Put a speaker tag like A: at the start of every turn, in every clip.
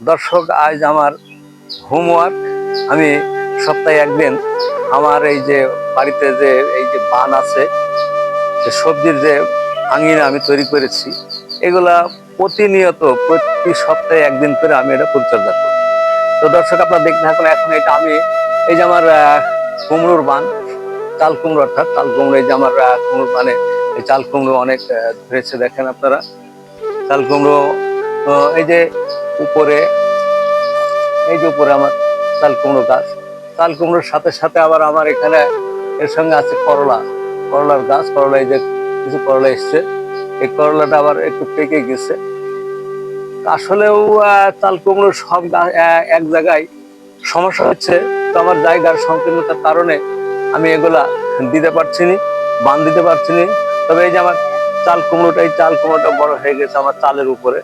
A: দর্শক, আজ আমার হোমওয়ার্ক। আমি সপ্তাহে একদিন আমার এই যে বাড়িতে যে এই যে বান আছে, যে সবজির যে আঙিনা আমি তৈরি করেছি, এগুলা প্রতিনিয়ত প্রতি সপ্তাহে একদিন করে আমি এটা পরিচর্যা করি। তো দর্শক, আপনারা দেখতে থাকুন। এখন এটা আমি এই যে আমার কুমড়োর বান, চাল কুমড়ো, অর্থাৎ চাল কুমড়ো। এই যে আমার কুমড়োর বানে এই চাল কুমড়ো অনেক ধরেছে, দেখেন আপনারা চাল কুমড়ো। এই যে উপরে, এই যে উপরে আমার চাল কুমড়ো গাছ। চাল কুমড়োর সাথে সাথে আবার আমার এখানে এর সঙ্গে আছে করলা, করলার গাছ। করলা, এই যে কিছু করলা এসছে, এই করলাটা আবার একটু পেকে গেছে। আসলেও চাল কুমড়ো সব এক জায়গায় সমস্যা হচ্ছে। তো আমার জায়গার সংকীর্ণতার কারণে আমি এগুলা দিতে পারছি না, বান দিতে পারছি না। তবে এই যে আমার চাল কুমড়োটা, এই চাল কুমড়োটা বড় হয়ে গেছে আমার চালের উপরে।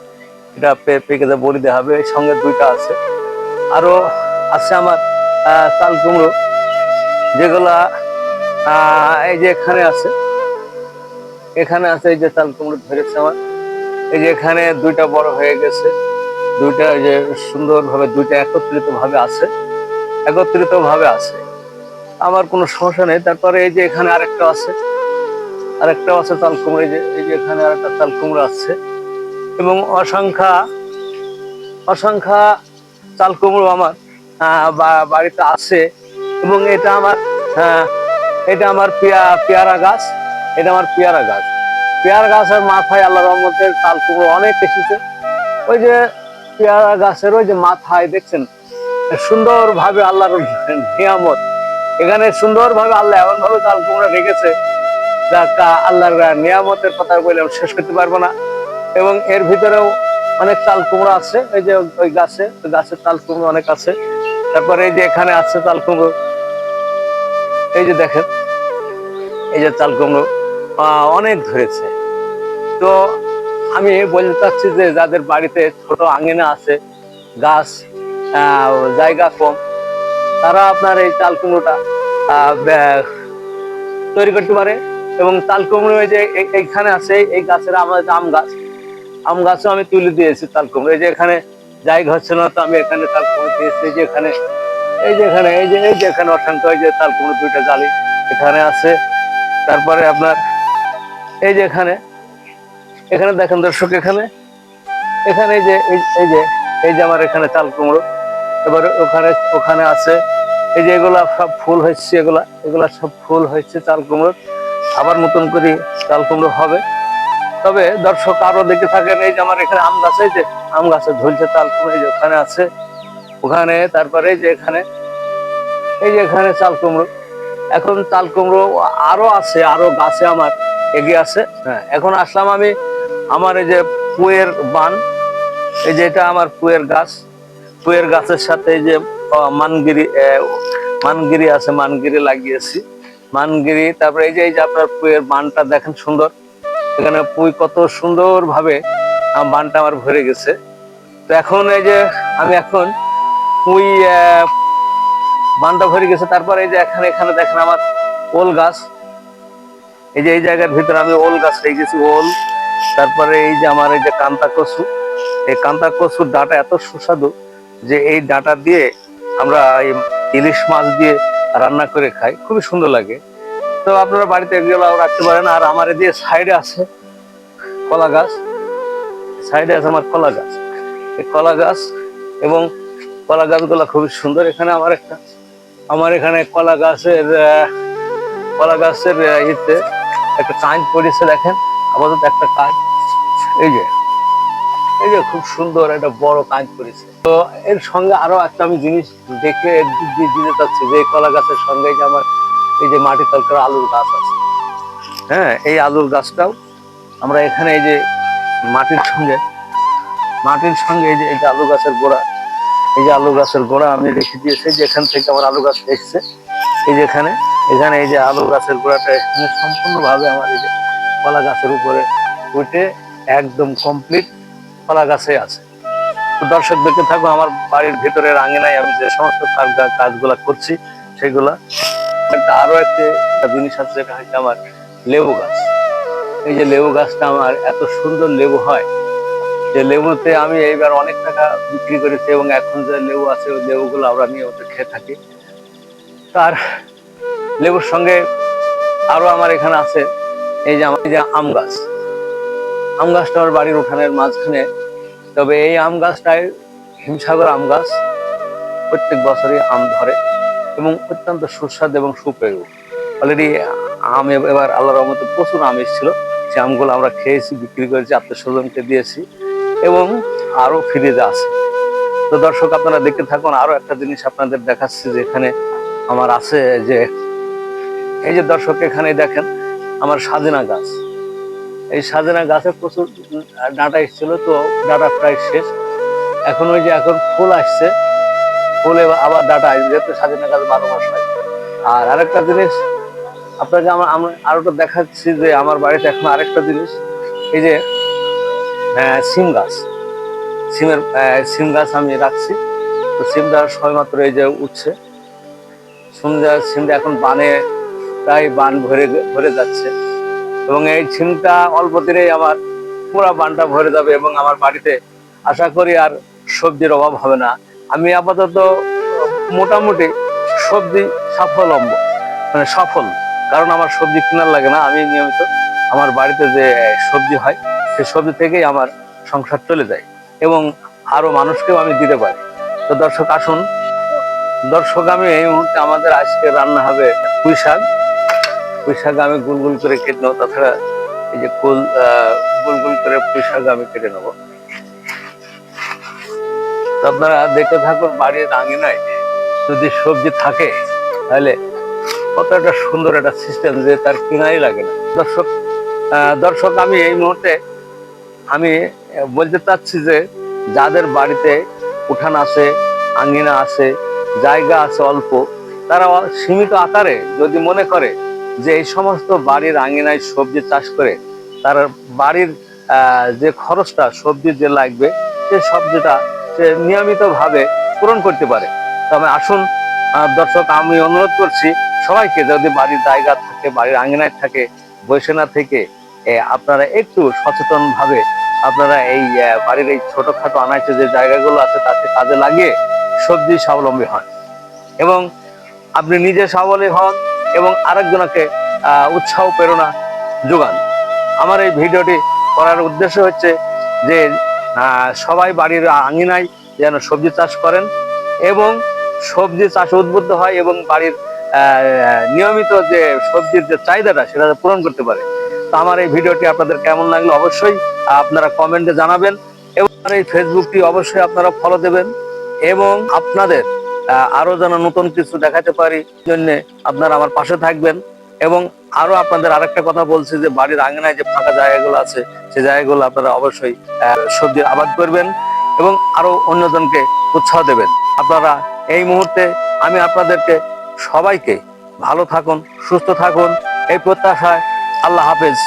A: এটা পেকে বড়ি দেওয়া হবে। এর সঙ্গে দুইটা আছে, আরো আছে আমার চাল কুমড়ো, যেগুলা এই যে এখানে আছে, এখানে আছে। এই যে চাল কুমড়ো ধরেছে আমার, এই যে এখানে দুইটা বড় হয়ে গেছে। দুইটা যে সুন্দর ভাবে দুইটা একত্রিত ভাবে আছে, একত্রিত ভাবে আছে। আমার কোনো সমস্যা নেই। তারপরে এই যে এখানে আরেকটা আছে, আরেকটাও আছে চাল কুমড়ো। এই যে এখানে আরেকটা চাল কুমড়ো আছে, এবং অসংখ্য অসংখ্য চাল কুমড়ো আমার বাড়িতে আছে। এবং এটা আমার এটা আমার পেয়ারা গাছ। এটা আমার পেয়ারা গাছ। পেয়ারা গাছের মাথায় আল্লাহ রহমতের চাল কুমড়ো অনেক এসেছে। ওই যে পেয়ারা গাছের ওই যে মাথায় দেখছেন সুন্দর ভাবে আল্লাহর নিয়ামত। এখানে সুন্দর ভাবে আল্লাহ এমন ভাবে চাল কুমড়া রেখেছে, যা আল্লাহর নিয়ামতের কথা বলে শেষ করতে পারবো না। এবং এর ভিতরেও অনেক চাল কুমড়ো আছে। এই যে ওই গাছের চাল কুমড়ো অনেক আছে। তারপরে এই যে এখানে আছে চাল কুমড়ো, এই যে দেখেন, এই যে চাল কুমড়ো অনেক ধরেছে। তো আমি বলতে চাচ্ছি যে যাদের বাড়িতে ছোট আঙিনা আছে, গাছ জায়গা কম, তারা আপনার এই চাল কুমড়োটা তৈরি করতে পারে। এবং চাল কুমড়ো এই যে এইখানে আছে, এই গাছের আমাদের আম গাছ, আম গাছও আমি তুলে দিয়েছি চাল কুমড়ো। এই যে এখানে জায়গা হচ্ছে না, তো আমি এখানে চাল কুমড়ো দিয়েছি। এই যে এখানে, এই যে এখানে, এই যে এখানে অসংখ্য এই যে চাল কুমড়ো দুইটা জালি এখানে আছে। তারপরে আপনার এই যে এখানে, এখানে দেখেন দর্শক, এখানে এখানে এই যে এই যে আমার এখানে চাল কুমড়ো। এবারে ওখানে ওখানে আছে। এই যে এগুলা সব ফুল হচ্ছে, এগুলা এগুলা সব ফুল হচ্ছে চাল কুমড়ো। আবার নতুন করে চাল কুমড়ো হবে। তবে দর্শক, আরো দেখে থাকেন, এই যে আমার এখানে আম গাছ, এই যে আম গাছে ঝুলছে চাল কুমড়ো, এই যে ওখানে আছে, ওখানে। তারপরে এই যে এখানে, এই যে এখানে চাল কুমড়ো। এখন চাল কুমড়ো আরো আছে, আরো গাছে আমার এগিয়ে আছে। হ্যাঁ, এখন আসলাম আমি আমার এই যে পুয়ের বান। এই যে এটা আমার পুয়ের গাছ। পুয়ের গাছের সাথে এই যে মানগিরি, মানগিরি আছে, মানগিরি লাগিয়েছি, মানগিরি। তারপরে এই যে আপনার পুয়ের বানটা দেখেন সুন্দর। এখানে পুঁই কত সুন্দর ভাবে বানটা আমার ভরে গেছে। তো এখন এই যে আমি এখন পুঁই বানটা ভরে গেছে। তারপরে এই যে এখানে এখানে দেখেন আমার ওল গাছ। এই যে এই জায়গার ভিতরে আমি ওল গাছ রেখেছি, ওল। তারপরে এই যে আমার এই যে কান্তা কচু, এই কান্তা কচুর ডাঁটা এত সুস্বাদু যে এই ডাঁটা দিয়ে আমরা ইলিশ মাছ দিয়ে রান্না করে খাই, খুবই সুন্দর লাগে। তো আপনারা বাড়িতে এগুলো রাখতে পারেন। আর আমার এই যে সাইডে আছে কলা গাছ, সাইডে আছে আমার কলা গাছ, এই কলা গাছ। এবং কলা গাছগুলো খুবই সুন্দর। এখানে আমার এখানে কলা গাছের ইতে একটা কাঁচ পড়েছে, দেখেন আপাতত একটা কাঁচ। এই যে এই যে খুব সুন্দর একটা বড় কাঁচ পড়েছে। তো এর সঙ্গে আরো একটা আমি জিনিস দেখে দিতে চাচ্ছি, যে কলা গাছের সঙ্গে যে আমার এই যে মাটি তলকার আলুর গাছ আছে। হ্যাঁ, এই আলুর গাছটাও আমরা এখানে এই যে মাটির সঙ্গে, এই যে আলু গাছের গোড়া, এই যে আলু গাছের গোড়া আমি রেখে দিয়েছি, যে এখান থেকে আমার আলু গাছ এসছে। এই যে এখানে এখানে এই যে আলু গাছের গোড়াটা এখানে সম্পূর্ণ ভাবে আমার এই যে কলা গাছের উপরে উঠে একদম কমপ্লিট কলা গাছে আছে। তো দর্শক, দেখতে থাকবো আমার বাড়ির ভেতরের আঙিনায় আমি যে সমস্ত কাজগুলা করছি সেগুলা। আরো একটা জিনিস আছে, যেটা হচ্ছে আমার লেবু গাছ। এই যে লেবু গাছটা আমার এত সুন্দর লেবু হয়, যে লেবুতে আমি এইবার অনেক টাকা বিক্রি করেছি, এবং এখন যে লেবু আছে ওই লেবুগুলো আমরা নিয়ে ওটা খেয়ে থাকি। তার লেবুর সঙ্গে আরো আমার এখানে আছে এই যে আমার যে আম গাছটা আমার বাড়ির উঠানের মাঝখানে। তবে এই আম গাছটায় হিমসাগর আম গাছ, প্রত্যেক বছরই আম ধরে এবং অত্যন্ত সুস্বাদু এবং সুপেয়। অলরেডি আম এবার আল্লাহর রহমতে প্রচুর আম এসেছিল, সে আমগুলো আমরা খেয়েছি, বিক্রি করেছি, আত্মীয় স্বজনকে দিয়েছি এবং আরো ফ্রিজে আছে। তো দর্শক আপনারা দেখতে থাকুন। আরো একটা জিনিস আপনাদের দেখাচ্ছি যে এখানে আমার আছে, যে এই যে দর্শক এখানে দেখেন আমার সাজনা গাছ। এই সাজনা গাছে প্রচুর ডাঁটা এসেছিল, তো ডাঁটা প্রায় শেষ। এখন ওই যে এখন ফুল আসছে, ফুলে আবার ডাঁটা আসবে, যেহেতু সাজনা গাছ 12 মাস হয়। আর আরেকটা জিনিস আপনাকে আমি আরোটা দেখাচ্ছি যে আমার বাড়িতে এখন আরেকটা জিনিস, এই যে সিম গাছ, সিম গাছ আমি রাখছি। তো সিমটা সবেমাত্র এই যে উঠছে, সিমটা এখন বানে প্রায় বান ভরে ভরে যাচ্ছে, এবং এই সিমটা অল্প দিনেই আমার পুরো বানটা ভরে যাবে এবং আমার বাড়িতে আশা করি আর সবজির অভাব হবে না। আমি আপাতত মোটামুটি সবজি সাফল্য মানে সফল, কারণ আমার সবজি কেনার লাগে না। আমি নিয়মিত আমার বাড়িতে যে সবজি হয় সেই সবজি থেকেই আমার সংসার চলে যায় এবং আরো মানুষকেও আমি দিতে পারি। তো দর্শক আসুন, দর্শক আমি এই মুহূর্তে আমাদের আজকে রান্না হবে পুঁই শাক। পুঁই শাক আমি গুল গুল করে কেটে নেবো, তাছাড়া এই যে গোল গুল করে পুঁই শাক আমি কেটে নেবো। তো আপনারা দেখতে থাকুন। বাড়ির আঙিনায় যদি সবজি থাকে তাহলে কত একটা সুন্দর একটা সিস্টেম, যে তার কেনাই লাগে না। দর্শক আমি এই মুহূর্তে আমি বলতে চাচ্ছি যে যাদের বাড়িতে উঠান আছে, আঙ্গিনা আছে, জায়গা আছে অল্প, তারা সীমিত আকারে যদি মনে করে যে এই সমস্ত বাড়ির আঙ্গিনায় সবজি চাষ করে তার বাড়ির যে খরচটা সবজির যে লাগবে সে সবজিটা সে নিয়মিত ভাবে পূরণ করতে পারে। তবে আসুন দর্শক, আমি অনুরোধ করছি সবাইকে, যদি বাড়ির জায়গা থাকে, বাড়ির আঙ্গিনায় থাকে, বসে না থেকে আপনারা একটু সচেতন ভাবে আপনারা এই বাড়ির এই ছোটখাটো আনাচে যে জায়গাগুলো আছে তাতে কাজে লাগিয়ে সবজি স্বাবলম্বী হন এবং আপনি নিজে স্বাবলম্বী হন এবং আরেকজনকে উৎসাহ প্রেরণা যোগান। আমার এই ভিডিওটি করার উদ্দেশ্য হচ্ছে যে সবাই বাড়ির আঙিনায় যেন সবজি চাষ করেন এবং সবজি চাষে উদ্বুদ্ধ হয় এবং বাড়ির নিয়মিত যে সবজির যে চাহিদাটা সেটা পূরণ করতে পারে। তো আমার এই ভিডিওটি আপনাদের কেমন লাগলো অবশ্যই আপনারা কমেন্টে জানাবেন এবং এই ফেসবুকটি অবশ্যই আপনারা ফলো দেবেন এবং আপনাদের আরো যেন নতুন কিছু দেখাতে পারি জন্য আপনারা আমার পাশে থাকবেন। এবং আরো আপনাদের আরেকটা কথা বলছি যে বাড়ির আঙিনায় যে ফাঁকা জায়গাগুলো আছে সেই জায়গাগুলো আপনারা অবশ্যই সবজির আবাদ করবেন এবং আরো অন্যজনকে উৎসাহ দেবেন। আপনারা এই মুহূর্তে আমি আপনাদেরকে সবাইকে ভালো থাকুন, সুস্থ থাকুন এই প্রত্যাশায়। আল্লাহ হাফেজ।